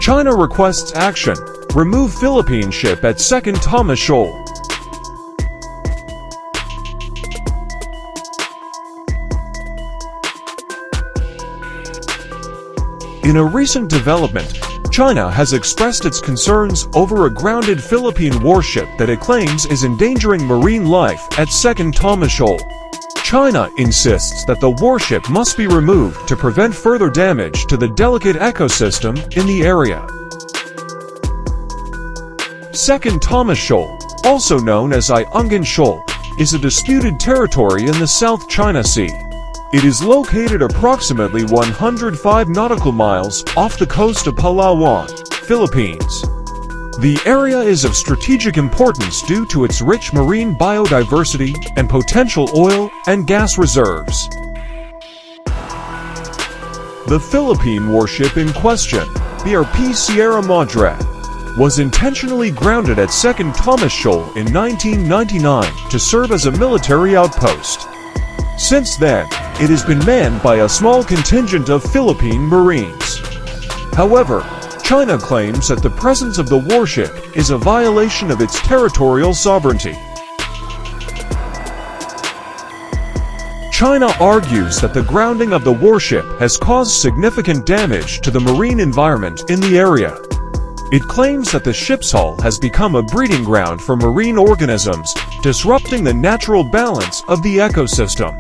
China requests action. Remove Philippine ship at Second Thomas Shoal. In a recent development, China has expressed its concerns over a grounded Philippine warship that it claims is endangering marine life at Second Thomas Shoal. China insists that the warship must be removed to prevent further damage to the delicate ecosystem in the area. Second Thomas Shoal, also known as Iungan Shoal, is a disputed territory in the South China Sea. It is located approximately 105 nautical miles off the coast of Palawan, Philippines. The area is of strategic importance due to its rich marine biodiversity and potential oil and gas reserves. The Philippine warship in question, BRP Sierra Madre, was intentionally grounded at Second Thomas Shoal in 1999 to serve as a military outpost. Since then, it has been manned by a small contingent of Philippine Marines. However, China claims that the presence of the warship is a violation of its territorial sovereignty. China argues that the grounding of the warship has caused significant damage to the marine environment in the area. It claims that the ship's hull has become a breeding ground for marine organisms, disrupting the natural balance of the ecosystem.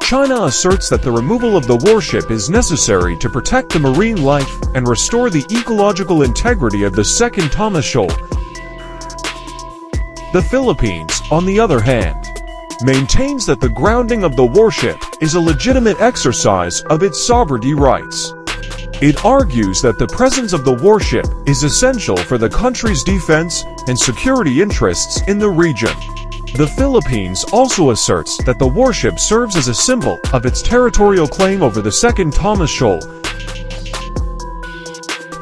China asserts that the removal of the warship is necessary to protect the marine life and restore the ecological integrity of the Second Thomas Shoal. The Philippines, on the other hand, maintains that the grounding of the warship is a legitimate exercise of its sovereignty rights. It argues that the presence of the warship is essential for the country's defense and security interests in the region. The Philippines also asserts that the warship serves as a symbol of its territorial claim over the Second Thomas Shoal.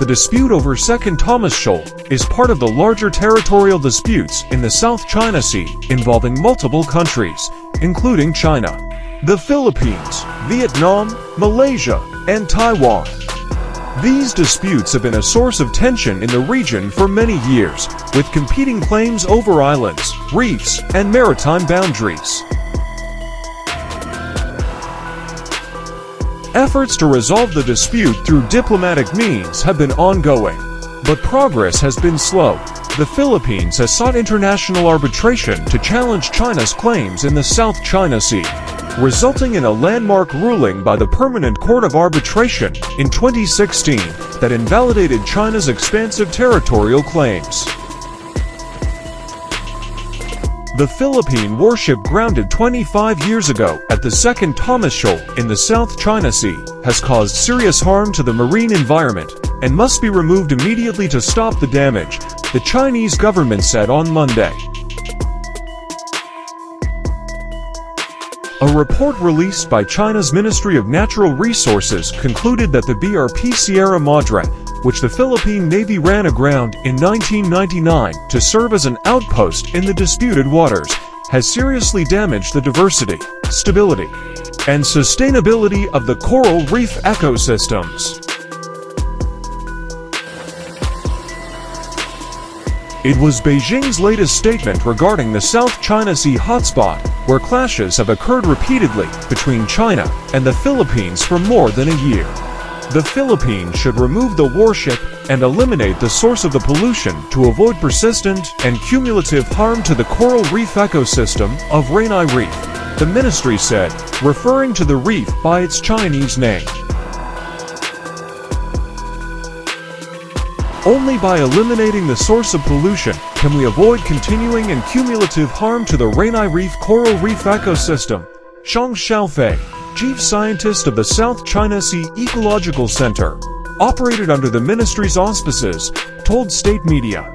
The dispute over Second Thomas Shoal is part of the larger territorial disputes in the South China Sea involving multiple countries, including China, the Philippines, Vietnam, Malaysia, and Taiwan. These disputes have been a source of tension in the region for many years, with competing claims over islands, reefs, and maritime boundaries. Efforts to resolve the dispute through diplomatic means have been ongoing, but progress has been slow. The Philippines has sought international arbitration to challenge China's claims in the South China Sea, resulting in a landmark ruling by the Permanent Court of Arbitration in 2016 that invalidated China's expansive territorial claims. The Philippine warship grounded 25 years ago at the Second Thomas Shoal in the South China Sea has caused serious harm to the marine environment and must be removed immediately to stop the damage, the Chinese government said on Monday. A report released by China's Ministry of Natural Resources concluded that the BRP Sierra Madre, which the Philippine Navy ran aground in 1999 to serve as an outpost in the disputed waters, has seriously damaged the diversity, stability, and sustainability of the coral reef ecosystems. It was Beijing's latest statement regarding the South China Sea hotspot, where clashes have occurred repeatedly between China and the Philippines for more than a year. The Philippines should remove the warship and eliminate the source of the pollution to avoid persistent and cumulative harm to the coral reef ecosystem of Rainai Reef, the ministry said, referring to the reef by its Chinese name. Only by eliminating the source of pollution can we avoid continuing and cumulative harm to the Rainai Reef coral reef ecosystem, Zhang Xiaofei, chief scientist of the South China Sea Ecological Center, operated under the ministry's auspices, told state media.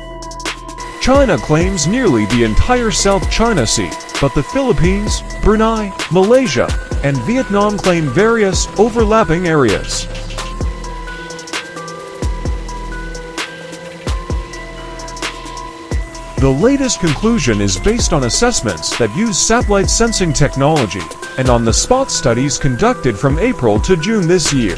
China claims nearly the entire South China Sea, but the Philippines, Brunei, Malaysia, and Vietnam claim various overlapping areas. The latest conclusion is based on assessments that use satellite sensing technology and on the spot studies conducted from April to June this year.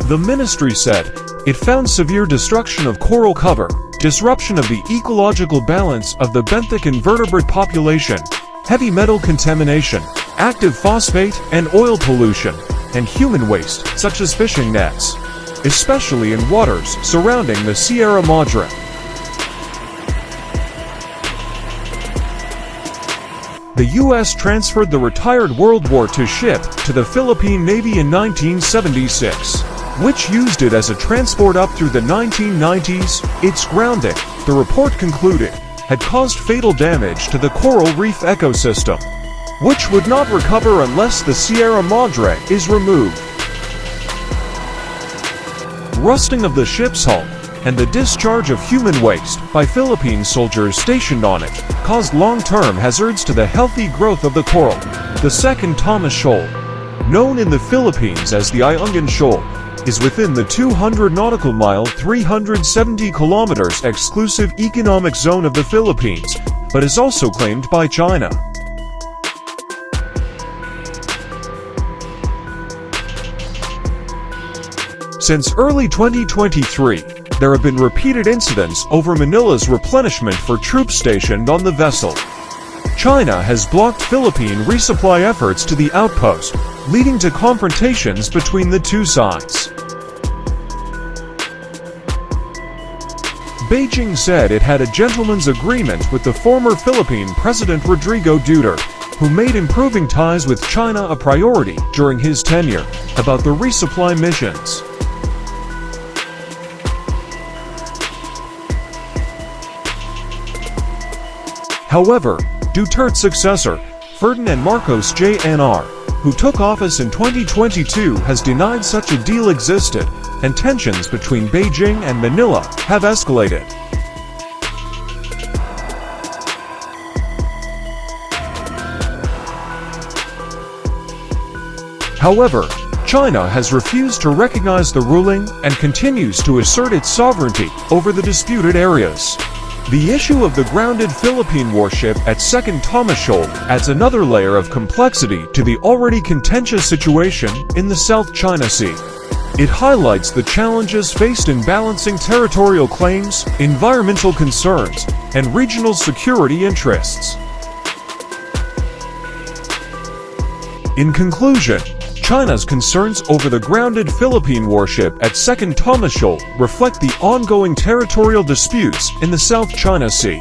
The ministry said, It found severe destruction of coral cover, disruption of the ecological balance of the benthic invertebrate population, heavy metal contamination, active phosphate and oil pollution, and human waste such as fishing nets, especially in waters surrounding the Sierra Madre. The U.S. transferred the retired World War II ship to the Philippine Navy in 1976, which used it as a transport up through the 1990s. Its grounding, the report concluded, had caused fatal damage to the coral reef ecosystem, which would not recover unless the Sierra Madre is removed. Rusting of the ship's hull and the discharge of human waste by Philippine soldiers stationed on it caused long-term hazards to the healthy growth of the coral. The Second Thomas Shoal, known in the Philippines as the Iungan Shoal, is within the 200 nautical mile 370 kilometers exclusive economic zone of the Philippines, but is also claimed by China. Since early 2023, there have been repeated incidents over Manila's replenishment for troops stationed on the vessel. China has blocked Philippine resupply efforts to the outpost, leading to confrontations between the two sides. Beijing said it had a gentleman's agreement with the former Philippine President Rodrigo Duterte, who made improving ties with China a priority during his tenure, about the resupply missions. However, Duterte's successor, Ferdinand Marcos Jr., who took office in 2022, has denied such a deal existed, and tensions between Beijing and Manila have escalated. However, China has refused to recognize the ruling and continues to assert its sovereignty over the disputed areas. The issue of the grounded Philippine warship at Second Thomas Shoal adds another layer of complexity to the already contentious situation in the South China Sea. It highlights the challenges faced in balancing territorial claims, environmental concerns, and regional security interests. In conclusion, China's concerns over the grounded Philippine warship at Second Thomas Shoal reflect the ongoing territorial disputes in the South China Sea.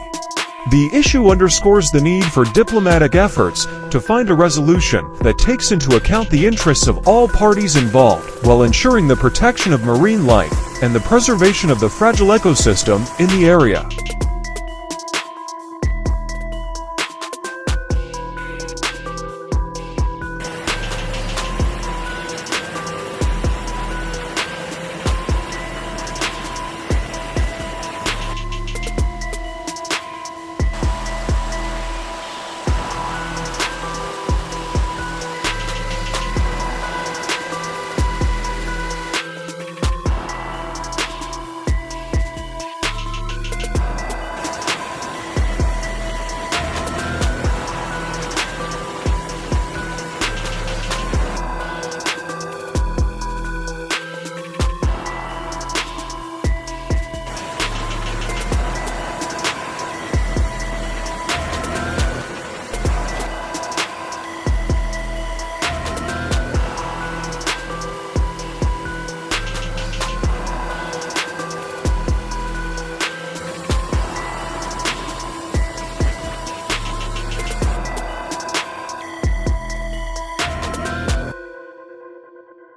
The issue underscores the need for diplomatic efforts to find a resolution that takes into account the interests of all parties involved, while ensuring the protection of marine life and the preservation of the fragile ecosystem in the area.